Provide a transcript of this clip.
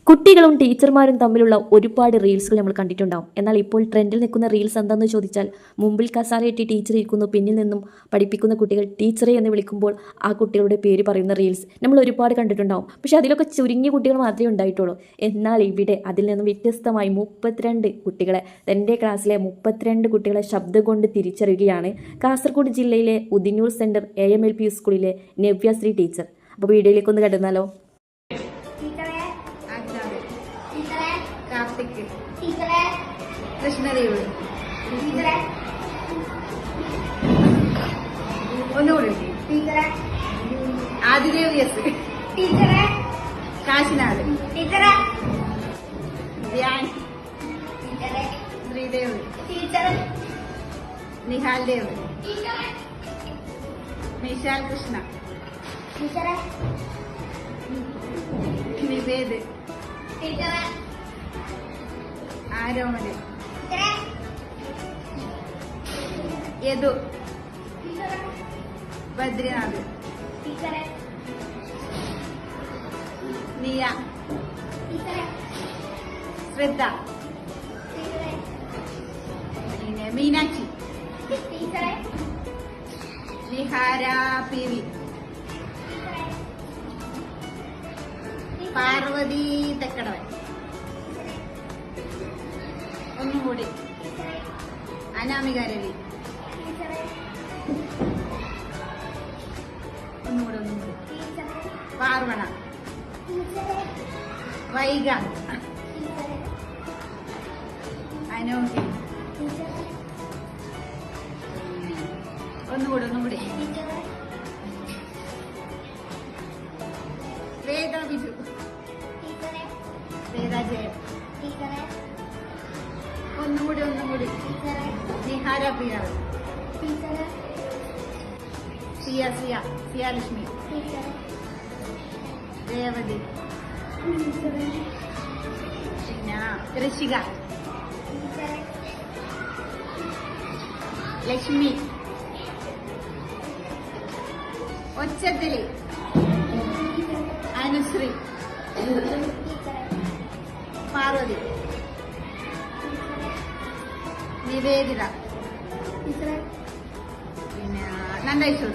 കുട്ടികളും ടീച്ചർമാരും തമ്മിലുള്ള ഒരുപാട് റീൽസുകൾ നമ്മൾ കണ്ടിട്ടുണ്ടാവും. എന്നാൽ ഇപ്പോൾ ട്രെൻഡിൽ നിൽക്കുന്ന റീൽസ് എന്താണെന്ന് ചോദിച്ചാൽ, മുമ്പിൽ കസാരയിട്ട് ടീച്ചർ ഇരിക്കുന്നു, പിന്നിൽ നിന്നും പഠിപ്പിക്കുന്ന കുട്ടികൾ ടീച്ചറെ എന്ന് വിളിക്കുമ്പോൾ ആ കുട്ടികളുടെ പേര് പറയുന്ന റീൽസ് നമ്മൾ ഒരുപാട് കണ്ടിട്ടുണ്ടാവും. പക്ഷേ അതിലൊക്കെ ചുരുങ്ങിയ കുട്ടികൾ മാത്രമേ ഉണ്ടായിട്ടുള്ളൂ. എന്നാൽ ഇവിടെ അതിൽ നിന്നും വ്യത്യസ്തമായി 32 കുട്ടികളെ, എൻ്റെ ക്ലാസ്സിലെ 32 കുട്ടികളെ ശബ്ദം കൊണ്ട് തിരിച്ചറിയുകയാണ് കാസർഗോഡ് ജില്ലയിലെ ഉദിനൂർ സെൻറ്റർ AMLP സ്കൂളിലെ നവ്യശ്രീ ടീച്ചർ. അപ്പോൾ വീഡിയോയിലേക്ക് ഒന്ന് കടന്നാലോ. कार्तिक कृष्णदेव आदिदेव यस काशीनाथ ध्यान श्रीदेव निहाल देव निशाल कृष्ण निवेद आरोमल यदु बद्रीनाथ निया श्रद्धा मीनाक्षी निहारा PV पार्वती तक्कडवൻ ഒന്നുകൂടി അനാമിക രവി ഒന്നുകൂടി പാർവണ വൈഗ അനോഹി ഒന്നുകൂടി വേദ ബിജു വേദ ജയ ഒന്നുകൂടി നിഹാര പ്രിയ സിയ ലക്ഷ്മി രേവതി പിന്നെ ഋഷിക ലക്ഷ്മി ഒച്ചത്തില് അനുശ്രീ പാർവതി നിവേദിത പിന്നെ നന്ദൈശ്വർ